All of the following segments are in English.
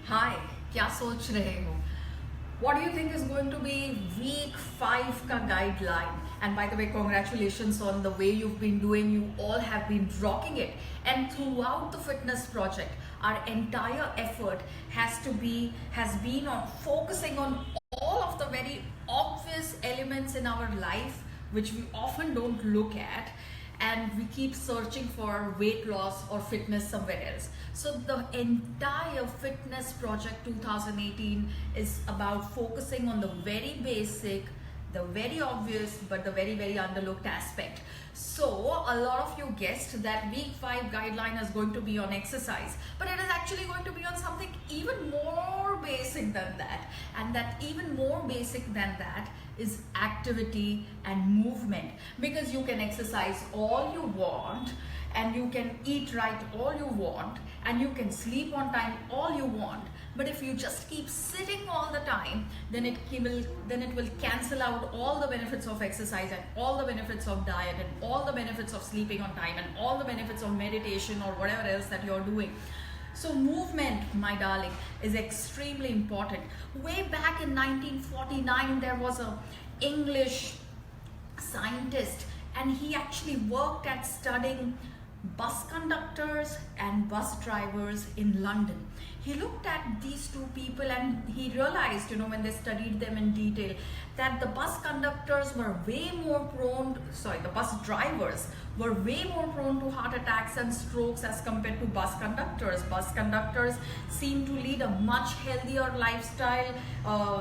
हाय, क्या सोच रहे हो? What do you think is going to be week 5 का guideline? And by the way, congratulations on the way you've been doing. You all have been rocking it. And throughout the fitness project, our entire effort has been on focusing on all of the very obvious elements in our life which we often don't look at, and we keep searching for weight loss or fitness somewhere else. So the entire fitness project 2018 is about focusing on the very basic, the very obvious, but the very underlooked aspect. So a lot of you guessed that week 5 guideline is going to be on exercise, but it is actually going to be on something even more basic than that. And that even more basic than that is activity and movement, because you can exercise all you want, and you can eat right all you want, and you can sleep on time all you want, but if you just keep sitting all the time, then it will cancel out all the benefits of exercise and all the benefits of diet and all the benefits of sleeping on time and all the benefits of meditation or whatever else that you're doing. So movement, my darling, is extremely important. Way back in 1949, there was a English scientist, and he actually worked at studying bus conductors and bus drivers in London. He looked at these two people and he realized, when they studied them in detail, that the bus drivers were way more prone to heart attacks and strokes as compared to bus conductors. Bus conductors seemed to lead a much healthier lifestyle.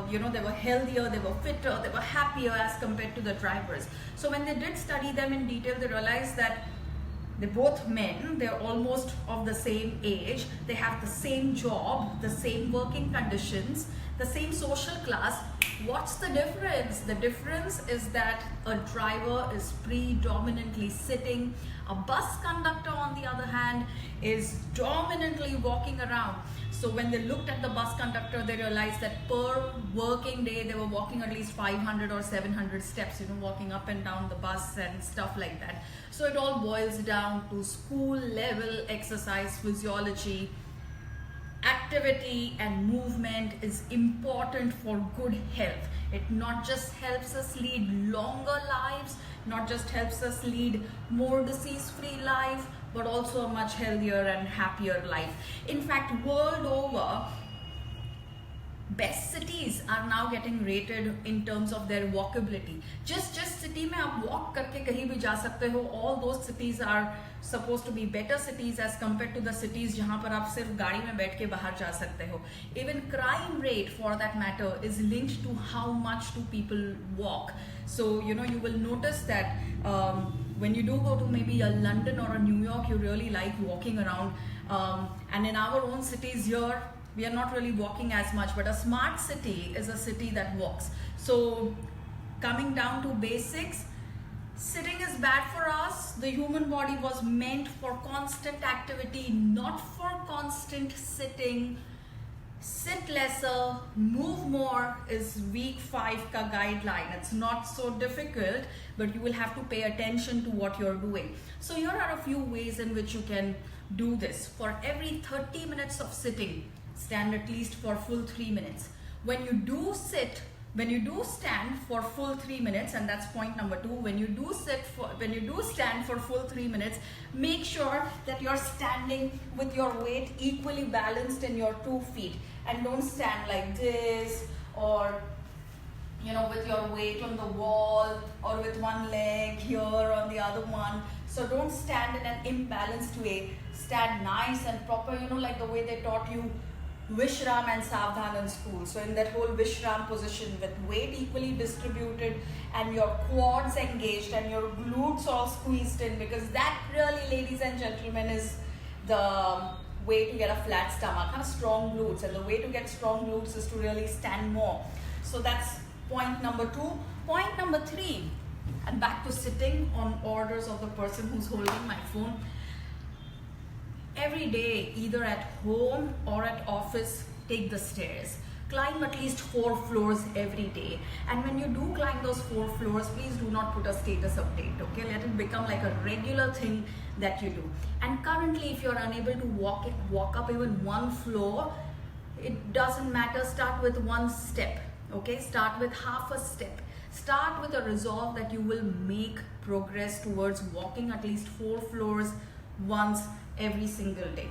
They were healthier, they were fitter, they were happier as compared to the drivers. So when they did study them in detail, they realized that they're both men, they're almost of the same age, they have the same job, the same working conditions, the same social class. What's the difference? The difference is that a driver is predominantly sitting. A bus conductor, on the other hand, is dominantly walking around. So when they looked at the bus conductor, they realized that per working day, they were walking at least 500 or 700 steps, walking up and down the bus and stuff like that. So it all boils down to school level exercise physiology. Activity and movement is important for good health. It not just helps us lead longer lives, not just helps us lead more disease-free life, but also a much healthier and happier life. In fact, world over, best cities are now getting rated in terms of their walkability. Just city में आप walk करके कहीं भी जा सकते हो. All those cities are supposed to be better cities as compared to the cities जहाँ पर आप सिर्फ गाड़ी में बैठ के बाहर जा सकते हो. Even crime rate, for that matter, is linked to how much do people walk. So you will notice that when you do go to maybe a London or a New York, you really like walking around. And in our own cities here, we are not really walking as much, but a smart city is a city that walks. So coming down to basics, sitting is bad for us. The human body was meant for constant activity, not for constant sitting. Sit lesser, move more is week 5 ka guideline. It's not so difficult, but you will have to pay attention to what you're doing. So here are a few ways in which you can do this. For every 30 minutes of sitting, stand at least for full 3 minutes. When you do stand for full 3 minutes, and that's point number 2, when you do stand for full 3 minutes, make sure that you're standing with your weight equally balanced in your 2 feet, and don't stand like this, or with your weight on the wall, or with one leg here on the other one. So don't stand in an imbalanced way. Stand nice and proper, like the way they taught you Vishram and Savdhan in school. So in that whole Vishram position, with weight equally distributed and your quads engaged and your glutes all squeezed in, because that really, ladies and gentlemen, is the way to get a flat stomach, strong glutes. And the way to get strong glutes is to really stand more. So that's point number 2. Point number 3, and back to sitting on orders of the person who's holding my phone. Every day, either at home or at office, take the stairs. Climb at least 4 floors every day. And when you do climb those 4 floors, please do not put a status update, okay? Let it become like a regular thing that you do. And currently, if you're unable to walk up even 1 floor, it doesn't matter, start with one step, okay? Start with half a step. Start with a resolve that you will make progress towards walking at least 4 floors once every single day.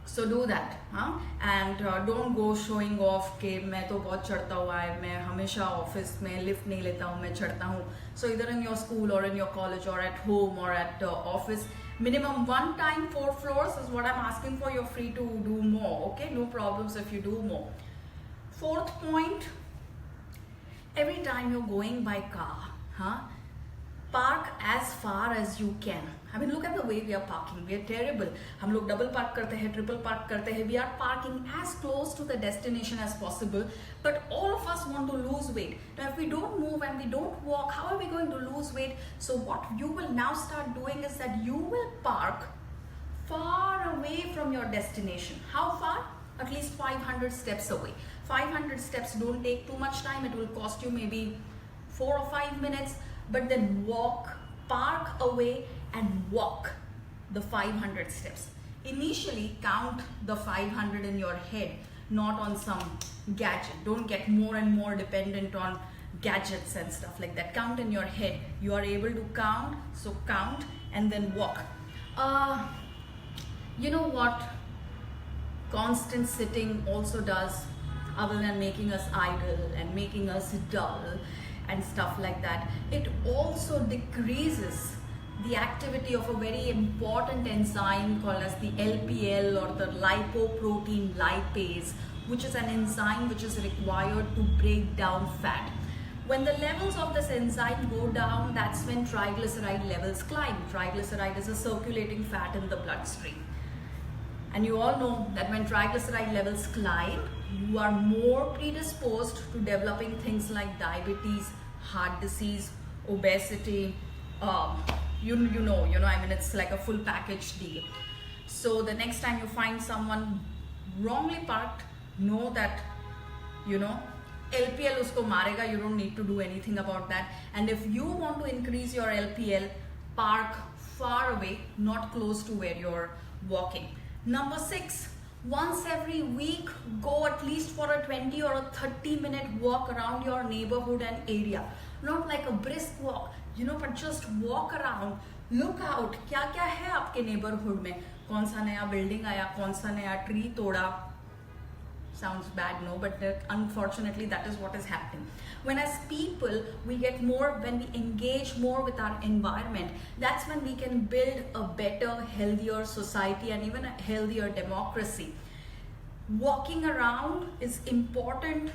So do that, huh? And don't go showing off कि मैं तो बहुत चढ़ता हुआ है, मैं हमेशा office में लिफ्ट नहीं लेता हूँ, मैं चढ़ता हूँ. So either in your school or in your college or at home or at office, minimum one time 4 floors is what I'm asking for. You're free to do more, okay? No problems if you do more. Fourth point, every time you're going by car, huh? Park as far as you can. I mean, look at the way we are parking. We are terrible. हम लोग double park करते हैं, triple park करते हैं. We are parking as close to the destination as possible. But all of us want to lose weight. Now, if we don't move and we don't walk, how are we going to lose weight? So what you will now start doing is that you will park far away from your destination. How far? At least 500 steps away. 500 steps don't take too much time. It will cost you maybe 4 or 5 minutes. But then walk, park away and walk the 500 steps. Initially count the 500 in your head, not on some gadget. Don't get more and more dependent on gadgets and stuff like that. Count in your head. You are able to count, so count and then walk. You know what constant sitting also does, other than making us idle and making us dull and stuff like that? It also decreases the activity of a very important enzyme called as the LPL, or the lipoprotein lipase, which is an enzyme which is required to break down fat. When the levels of this enzyme go down, that's when triglyceride levels climb. Triglyceride is a circulating fat in the bloodstream. And you all know that when triglyceride levels climb, you are more predisposed to developing things like diabetes, heart disease, obesity. You know, I mean, it's like a full package deal. So the next time you find someone wrongly parked, know that, LPL usko marega. You don't need to do anything about that. And if you want to increase your LPL, park far away, not close to where you're walking. Number 6, once every week, go at least for a 20 or a 30-minute walk around your neighborhood and area. Not like a brisk walk, but just walk around. Look out, क्या क्या है आपके neighborhood में? कौन सा नया building आया, कौन सा नया tree तोड़ा? Sounds bad, no, but unfortunately that is what is happening. When as people we get more, when we engage more with our environment, that's when we can build a better, healthier society and even a healthier democracy. Walking around is important,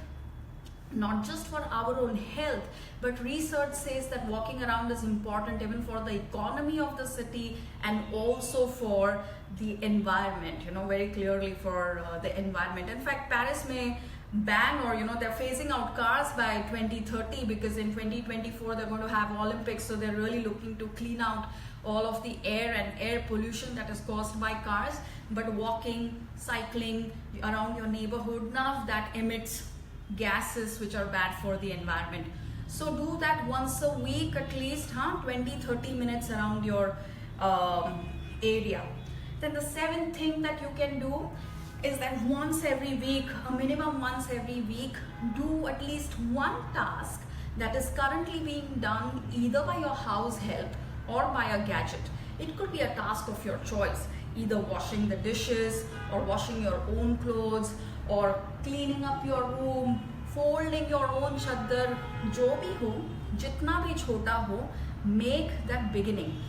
not just for our own health, but research says that walking around is important even for the economy of the city and also for the environment, very clearly for the environment. In fact, Paris may ban, or they're phasing out cars by 2030, because in 2024 they're going to have Olympics, so they're really looking to clean out all of the air and air pollution that is caused by cars. But walking, cycling around your neighborhood, none of that emits gases which are bad for the environment. So do that once a week at least, 20-30 minutes around your area. Then the 7th thing that you can do is that once every week, a minimum once every week, do at least one task that is currently being done either by your house help or by a gadget. It could be a task of your choice, either washing the dishes or washing your own clothes or cleaning up your room, folding your own chaddar, jo bhi ho, jitna bhi chota ho, make that beginning.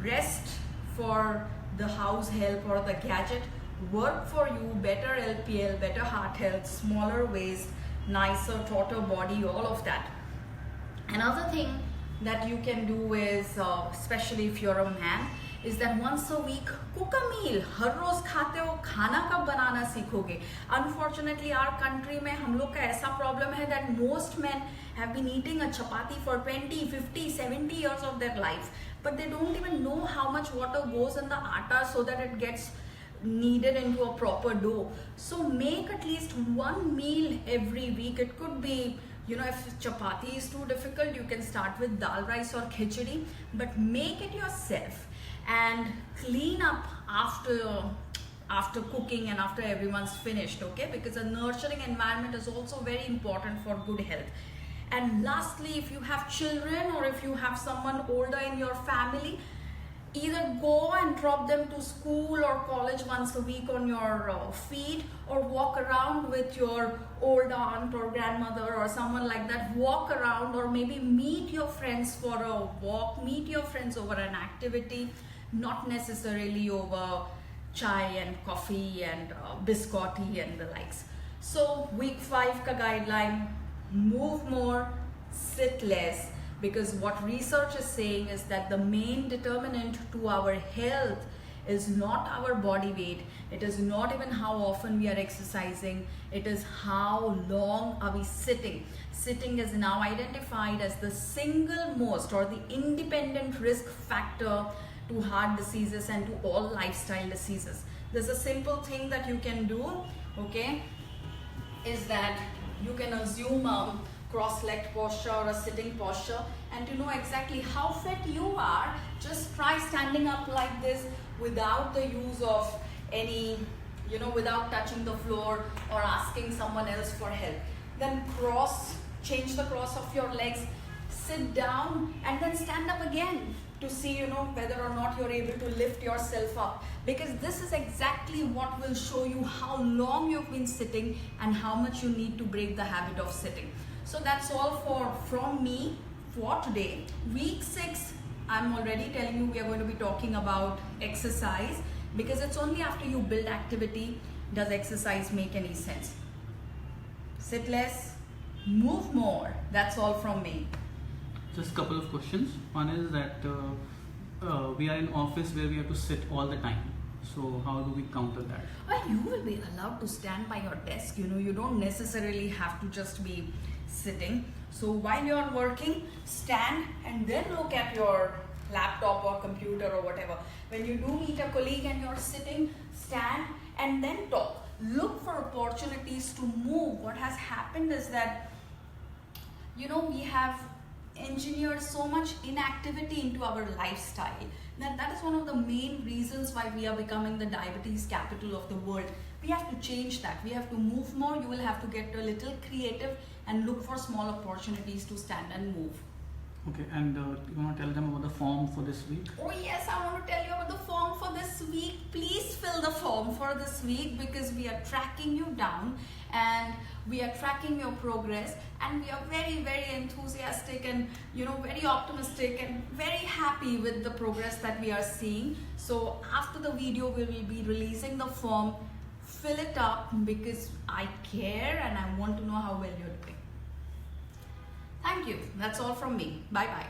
Rest for the house help or the gadget, work for you, better LPL, better heart health, smaller waist, nicer, taller body, all of that. Another thing that you can do is, especially if you're a man, is that once a week cook a meal. हर रोज खाते हो, खाना कब बनाना सीखोगे? Unfortunately, our country में हम लोग का ऐसा problem है that most men have been eating a chapati for 20, 50, 70 years of their life, but they don't even know how much water goes in the atta so that it gets kneaded into a proper dough. So make at least one meal every week. It could be, if chapati is too difficult, you can start with dal rice or khichdi, but make it yourself and clean up after after cooking and after everyone's finished, okay? Because a nurturing environment is also very important for good health. And lastly, if you have children or if you have someone older in your family, either go and drop them to school or college once a week on your feet, or walk around with your old aunt or grandmother or someone like that. Walk around, or maybe meet your friends for a walk, meet your friends over an activity, not necessarily over chai and coffee and biscotti and the likes. So week 5 ka guideline, move more, sit less, because what research is saying is that the main determinant to our health is not our body weight, it is not even how often we are exercising, it is how long are we sitting. Sitting is now identified as the single most or the independent risk factor to heart diseases and to all lifestyle diseases. There's a simple thing that you can do, okay, is that you can assume a cross-legged posture or a sitting posture, and to know exactly how fit you are, just try standing up like this without the use of any, without touching the floor or asking someone else for help. Then change the cross of your legs, sit down and then stand up again to see, whether or not you're able to lift yourself up, because this is exactly what will show you how long you've been sitting and how much you need to break the habit of sitting. So that's all from me for today. Week 6, I'm already telling you we are going to be talking about exercise, because it's only after you build activity does exercise make any sense. Sit less, move more. That's all from me. Just a couple of questions. One is that we are in office where we have to sit all the time. So how do we counter that? Well, you will be allowed to stand by your desk. You don't necessarily have to just be sitting. So while you're working, stand and then look at your laptop or computer or whatever. When you do meet a colleague and you're sitting, stand and then talk. Look for opportunities to move. What has happened is that, we have engineered so much inactivity into our lifestyle. That is one of the main reasons why we are becoming the diabetes capital of the world. We have to change that. We have to move more. You will have to get a little creative and look for small opportunities to stand and move. Okay, and you want to tell them about the form for this week? Oh yes, I want to tell you about the form for this week. Please fill the form for this week, because we are tracking you down and we are tracking your progress, and we are very, very enthusiastic and very optimistic and very happy with the progress that we are seeing. So after the video we will be releasing the form. Fill it up, because I care and I want to know how well you're doing. Thank you. That's all from me. Bye bye.